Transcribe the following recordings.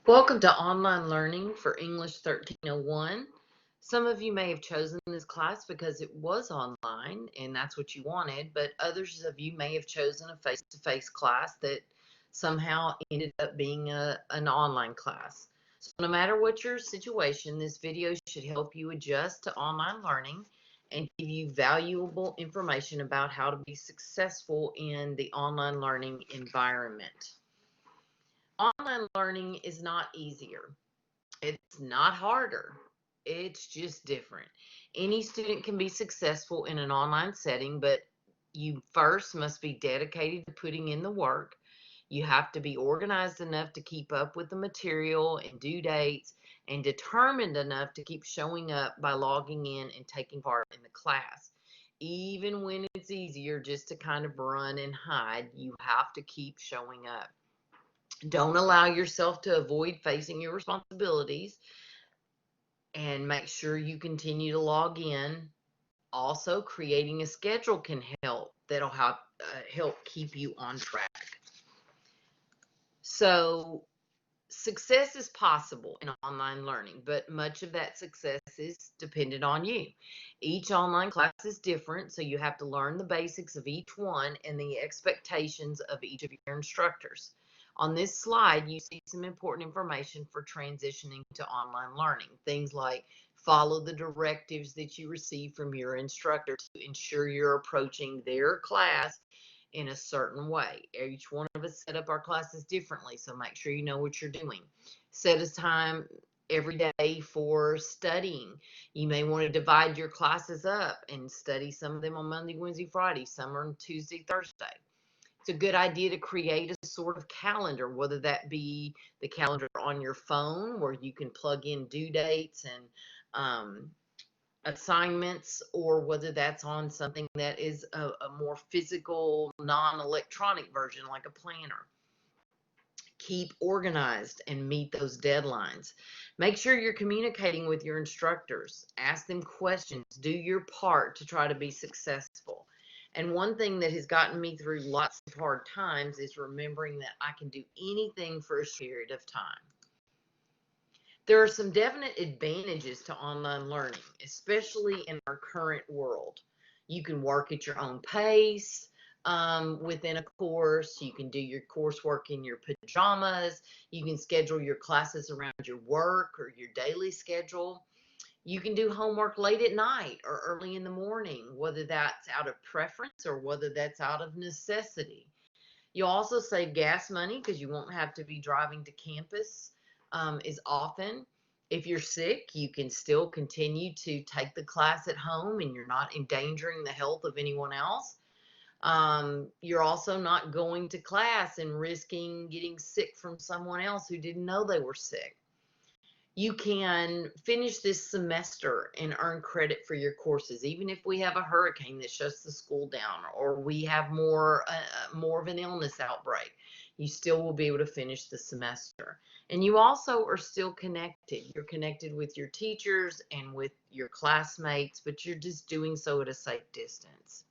Welcome to Online Learning for English 1301. Some of you may have chosen this class because it was online and that's what you wanted, but others of you may have chosen a face-to-face class that somehow ended up being an online class. So no matter what your situation, this video should help you adjust to online learning and give you valuable information about how to be successful in the online learning environment. Online learning is not easier. It's not harder. It's just different. Any student can be successful in an online setting, but you first must be dedicated to putting in the work. You have to be organized enough to keep up with the material and due dates, and determined enough to keep showing up by logging in and taking part in the class. Even when it's easier just to kind of run and hide, you have to keep showing up. Don't allow yourself to avoid facing your responsibilities, and make sure you continue to log in. Also, creating a schedule can help. That'll help keep you on track. So success is possible in online learning, but much of that success is dependent on you. Each online class is different, so you have to learn the basics of each one and the expectations of each of your instructors. On this slide, you see some important information for transitioning to online learning. Things like follow the directives that you receive from your instructor to ensure you're approaching their class in a certain way. Each one of us set up our classes differently, so make sure you know what you're doing. Set a time every day for studying. You may want to divide your classes up and study some of them on Monday, Wednesday, Friday, some on Tuesday, Thursday. It's a good idea to create a sort of calendar, whether that be the calendar on your phone where you can plug in due dates and assignments, or whether that's on something that is a more physical, non-electronic version like a planner. Keep organized and meet those deadlines. Make sure you're communicating with your instructors. Ask them questions. Do your part to try to be successful. And one thing that has gotten me through lots of hard times is remembering that I can do anything for a short period of time. There are some definite advantages to online learning, especially in our current world. You can work at your own pace within a course. You can do your coursework in your pajamas. You can schedule your classes around your work or your daily schedule. You can do homework late at night or early in the morning, whether that's out of preference or whether that's out of necessity. You'll also save gas money because you won't have to be driving to campus as often. If you're sick, you can still continue to take the class at home and you're not endangering the health of anyone else. You're also not going to class and risking getting sick from someone else who didn't know they were sick. You can finish this semester and earn credit for your courses, even if we have a hurricane that shuts the school down, or we have more of an illness outbreak. You still will be able to finish the semester. And you also are still connected. You're connected with your teachers and with your classmates, but you're just doing so at a safe distance.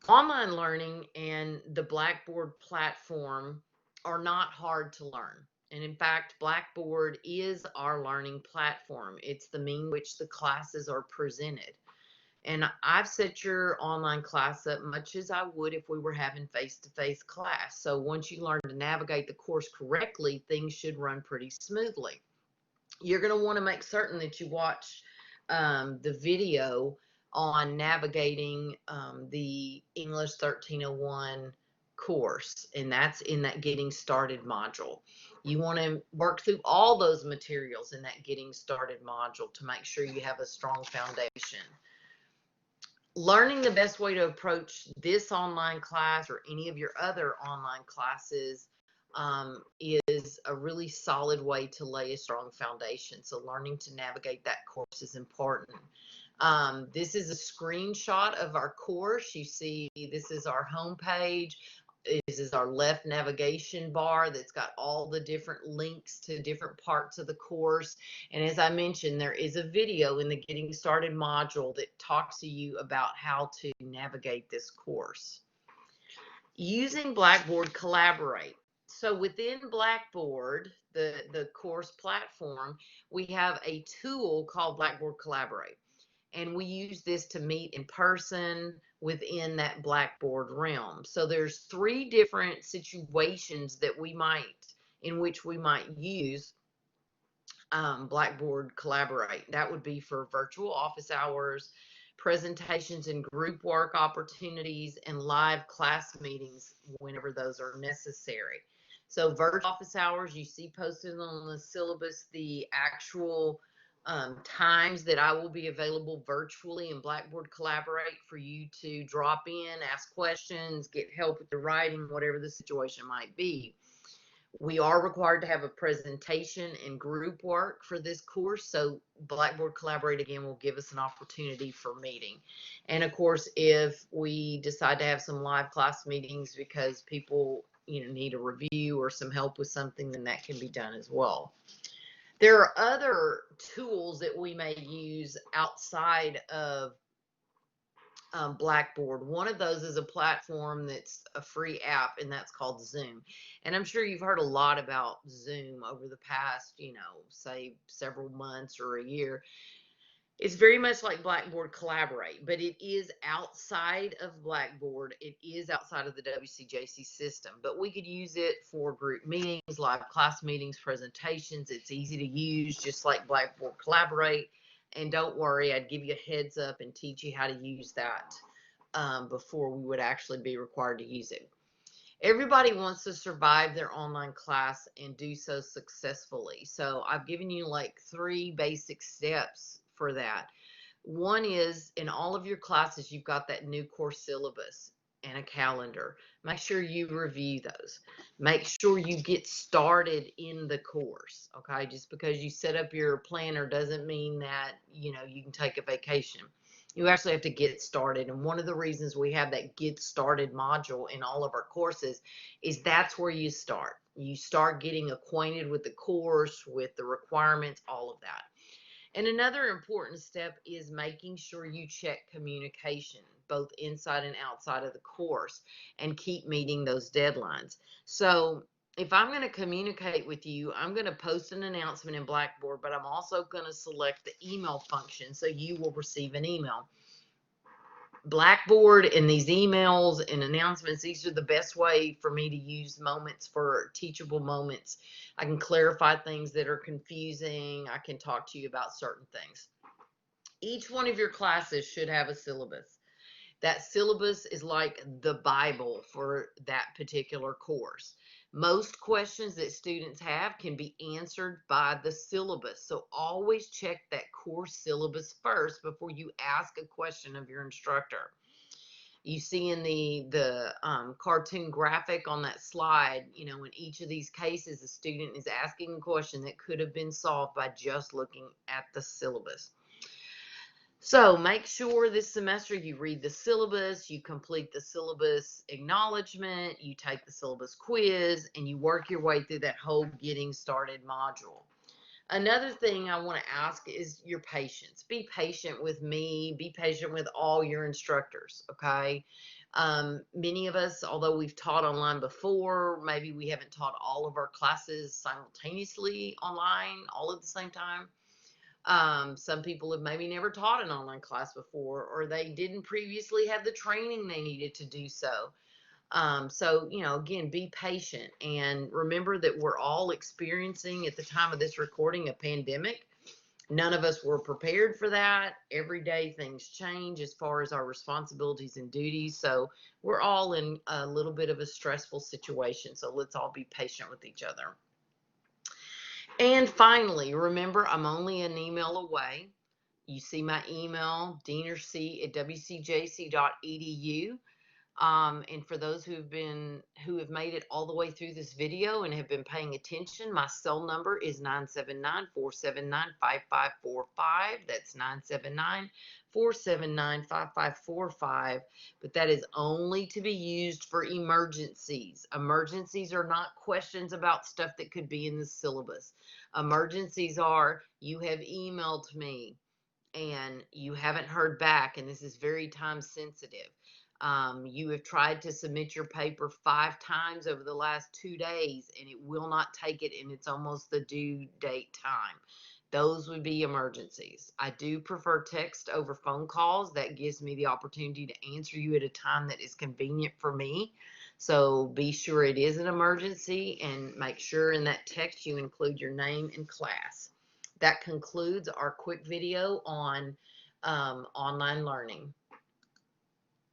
Online learning and the Blackboard platform are not hard to learn. And in fact, Blackboard is our learning platform. It's the means which the classes are presented. And I've set your online class up much as I would if we were having face-to-face class. So once you learn to navigate the course correctly, things should run pretty smoothly. You're going to want to make certain that you watch the video on navigating the English 1301 course, and that's in that Getting Started module. You want to work through all those materials in that Getting Started module to make sure you have a strong foundation. Learning the best way to approach this online class or any of your other online classes is a really solid way to lay a strong foundation. So learning to navigate that course is important. This is a screenshot of our course. You see, this is our home page. This is our left navigation bar that's got all the different links to different parts of the course. And as I mentioned, there is a video in the Getting Started module that talks to you about how to navigate this course. Using Blackboard Collaborate. So within Blackboard, the course platform, we have a tool called Blackboard Collaborate. And we use this to meet in person within that Blackboard realm. So there's three different situations that in which we might use Blackboard Collaborate. That would be for virtual office hours, presentations and group work opportunities, and live class meetings whenever those are necessary. So virtual office hours, you see posted on the syllabus the actual times that I will be available virtually in Blackboard Collaborate for you to drop in, ask questions, get help with the writing, whatever the situation might be. We are required to have a presentation and group work for this course, so Blackboard Collaborate again will give us an opportunity for meeting. And of course, if we decide to have some live class meetings because people need a review or some help with something, then that can be done as well. There are other tools that we may use outside of Blackboard. One of those is a platform that's a free app, and that's called Zoom. And I'm sure you've heard a lot about Zoom over the past, say several months or a year. It's very much like Blackboard Collaborate, but it is outside of Blackboard. It is outside of the WCJC system, but we could use it for group meetings, live class meetings, presentations. It's easy to use, just like Blackboard Collaborate. And don't worry, I'd give you a heads up and teach you how to use that before we would actually be required to use it. Everybody wants to survive their online class and do so successfully. So I've given you like 3 basic steps for that. One is, in all of your classes, you've got that new course syllabus and a calendar. Make sure you review those. Make sure you get started in the course, okay? Just because you set up your planner doesn't mean that, you can take a vacation. You actually have to get started. And one of the reasons we have that get started module in all of our courses is that's where you start. You start getting acquainted with the course, with the requirements, all of that. And another important step is making sure you check communication, both inside and outside of the course, and keep meeting those deadlines. So if I'm going to communicate with you, I'm going to post an announcement in Blackboard, but I'm also going to select the email function so you will receive an email. Blackboard and these emails and announcements, these are the best way for me to use moments for teachable moments. I can clarify things that are confusing. I can talk to you about certain things. Each one of your classes should have a syllabus. That syllabus is like the Bible for that particular course. Most questions that students have can be answered by the syllabus. So always check that course syllabus first before you ask a question of your instructor. You see in the cartoon graphic on that slide, in each of these cases, the student is asking a question that could have been solved by just looking at the syllabus. So make sure this semester you read the syllabus, you complete the syllabus acknowledgement, you take the syllabus quiz, and you work your way through that whole getting started module. Another thing I want to ask is your patience. Be patient with me. Be patient with all your instructors, okay? Many of us, although we've taught online before, maybe we haven't taught all of our classes simultaneously online all at the same time. Some people have maybe never taught an online class before, or they didn't previously have the training they needed to do so. So, again, be patient and remember that we're all experiencing at the time of this recording a pandemic. None of us were prepared for that. Every day things change as far as our responsibilities and duties. So we're all in a little bit of a stressful situation. So let's all be patient with each other. And finally, remember, I'm only an email away. You see my email, deanorc@wcjc.edu. And for those who have made it all the way through this video and have been paying attention, my cell number is 979-479-5545. That's 979-479-5545. But that is only to be used for emergencies. Emergencies are not questions about stuff that could be in the syllabus. Emergencies are, you have emailed me and you haven't heard back, and this is very time sensitive. You have tried to submit your paper 5 times over the last 2 days and it will not take it and it's almost the due date time. Those would be emergencies. I do prefer text over phone calls. That gives me the opportunity to answer you at a time that is convenient for me. So be sure it is an emergency and make sure in that text you include your name and class. That concludes our quick video on online learning.